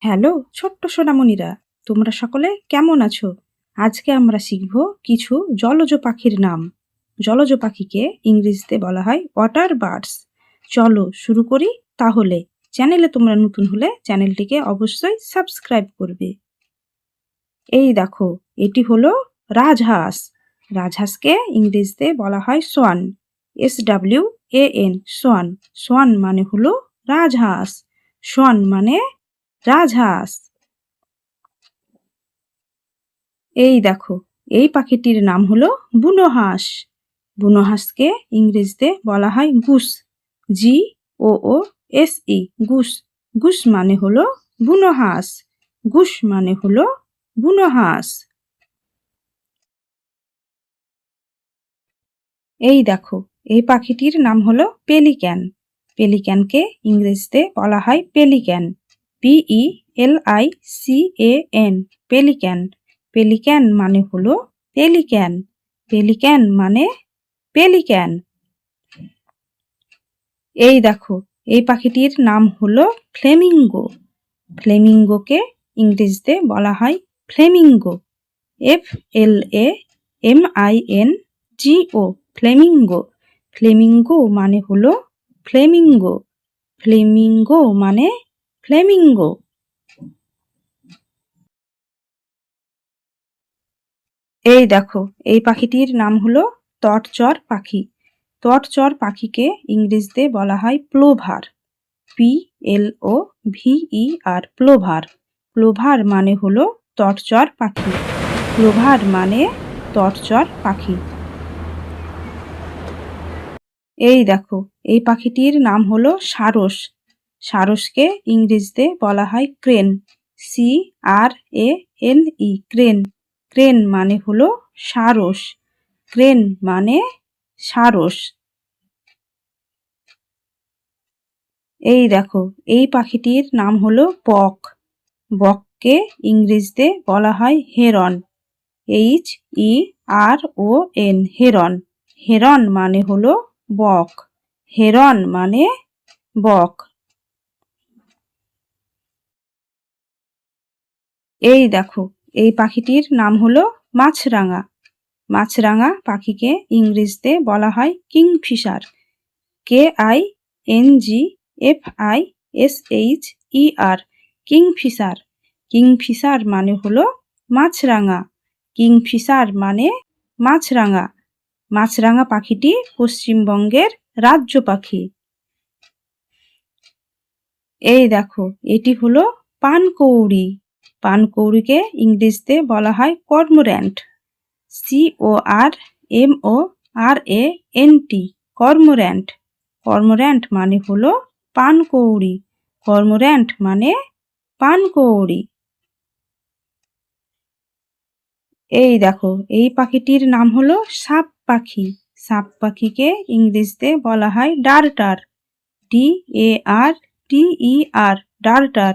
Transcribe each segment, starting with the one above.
Hello ছোট্ট সোনামণিরা, তোমরা সকলে কেমন আছো? আজকে আমরা শিখব কিছু জলজ পাখির নাম। জলজ পাখিকে ইংরেজিতে বলা হয় ওয়াটার বার্ডস। চলো শুরু করি তাহলে। চ্যানেলে তোমরা নতুন হলে চ্যানেলটিকে অবশ্যই সাবস্ক্রাইব করবে। এই দেখো, এটি হলো রাজহাঁস। রাজহাঁসকে ইংরেজিতে বলা হয় সোয়ান। SWAN, Schwann. সোয়ান মানে হলো রাজহাঁস। সোয়ান মানে রাজহাঁস। এই দেখো, এই পাখিটির নাম হলো বুনো হাঁস। বুনো হাঁসকে ইংরেজিতে বলা হয় গুস। GOOSE, Goose. গুস মানে হলো বুনো হাঁস। গুস মানে হলো বুনো হাঁস। এই দেখো, এই পাখিটির নাম হলো পেলিক্যান। পেলিক্যানকে ইংরেজিতে বলা হয় পেলিক্যান। PELICAN, pelican. পেলিক্যান মানে হলো পেলিক্যান। পেলিক্যান মানে পেলিক্যান। এই দেখো, এই পাখিটির নাম হলো ফ্লেমিঙ্গো। ফ্লেমিঙ্গোকে ইংরেজিতে বলা হয় ফ্লেমিঙ্গো। FLAMINGO, Flamengo. ফ্লেমিঙ্গো মানে হলো ফ্লেমিঙ্গো। ফ্লেমিঙ্গো মানে ফ্লেমিঙ্গো। এই দেখো, এই পাখিটির নাম হলো তটচর পাখি। তটচর পাখিকে ইংরেজিতে বলা হয় প্লোভার। PLOVER, plover. প্লোভার মানে হলো তটচর পাখি। প্লোভার মানে তটচর পাখি। এই দেখো, এই পাখিটির নাম হলো সারস। সারসকে ইংরেজিতে বলা হয় ক্রেন। CRANE, crane. ক্রেন মানে হলো সারস। ক্রেন মানে সারস। এই দেখো, এই পাখিটির নাম হলো বক। বককে ইংরেজিতে বলা হয় হেরন। HERON, heron. হেরন মানে হলো বক। হেরন মানে বক। এই দেখো, এই পাখিটির নাম হলো মাছরাঙা। মাছরাঙা পাখিকে ইংরেজিতে বলা হয় কিংফিশার। KINGFISHER, Kingfisher. কিংফিশার মানে হলো মাছরাঙা। কিংফিশার মানে মাছরাঙা। মাছরাঙা পাখিটি পশ্চিমবঙ্গের রাজ্য পাখি। এই দেখো, এটি হলো পানকৌড়ি। পানকৌড়িকে ইংরেজিতে বলা হয় কর্মোর্যান্ট। CORMORANT, কর্মোর্যান্ট। কর্মোর্যান্ট মানে হলো পানকৌড়ি। কর্মোর্যান্ট মানে পানকৌড়ি। এই দেখো, এই পাখিটির নাম হলো সাপ পাখি। সাপ পাখিকে ইংরেজিতে বলা হয় ডার্টার। DARTER, darter.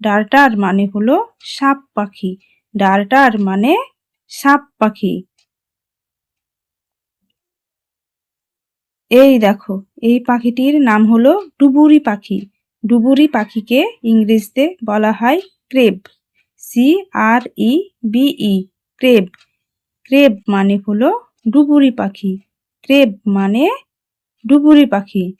ডার্টার মানে হলো সাপ পাখি। ডার্টার মানে সাপ পাখি। এই দেখো, এই পাখিটির নাম হলো ডুবুরি পাখি। ডুবুরি পাখিকে ইংরেজিতে বলা হয় ক্রেব। CREBE, crab. ক্রেব মানে হলো ডুবুরি পাখি। ক্রেব মানে ডুবুরি পাখি।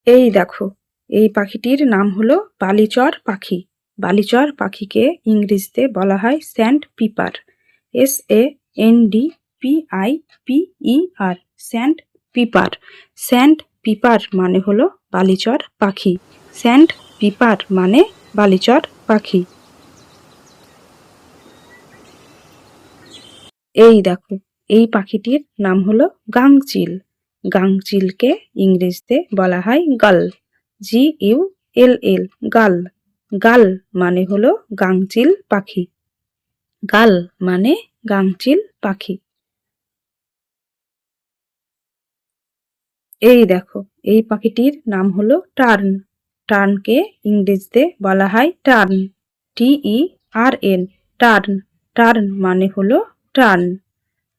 এই দেখো, এই পাখিটির নাম হলো বালিচর পাখি। বালিচর পাখিকে ইংরেজিতে বলা হয় sandpiper. SANDPIPER, sandpiper. Sandpiper মানে হলো বালিচর পাখি। স্যান্ড পিপার মানে বালিচর পাখি। এই দেখো, এই পাখিটির নাম হলো গাংচিল। গাংচিলকে ইংরেজিতে বলা হয় গাল। GULL, গাল। গাল মানে হলো গাংচিল পাখি। গাল মানে গাংচিল পাখি। এই দেখো, এই পাখিটির নাম হলো টার্ন। টার্নকে ইংরেজিতে বলা হয় টার্ন। TERN, turn. টার্ন মানে হলো টার্ন।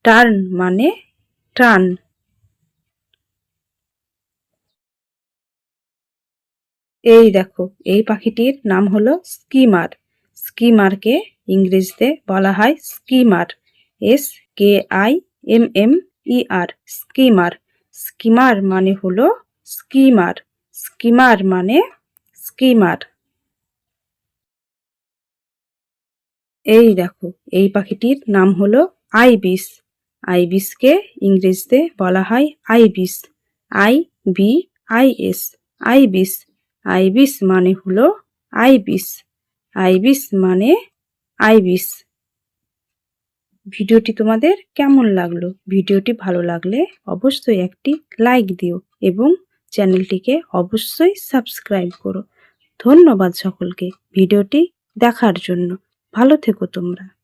টার্ন মানে টার্ন। এই দেখো, এই পাখিটির নাম হলো স্কিমার। স্কিমারকে ইংরেজিতে বলা হয় স্কিমার। SKIMMER, schema. স্কিমার মানে হলো স্কিমার। স্কিমার মানে স্কিমার। এই দেখো, এই পাখিটির নাম হলো আইবিস। আইবিসকে ইংরেজিতে বলা হয় আইবিস। IBIS, ibis. আইবিস মানে হলো আইবিস। আইবিস মানে আইবিস। ভিডিওটি তোমাদের কেমন লাগলো? ভিডিওটি ভালো লাগলে অবশ্যই একটি লাইক দিও এবং চ্যানেলটিকে অবশ্যই সাবস্ক্রাইব করো। ধন্যবাদ সকলকে ভিডিওটি দেখার জন্য। ভালো থেকো তোমরা।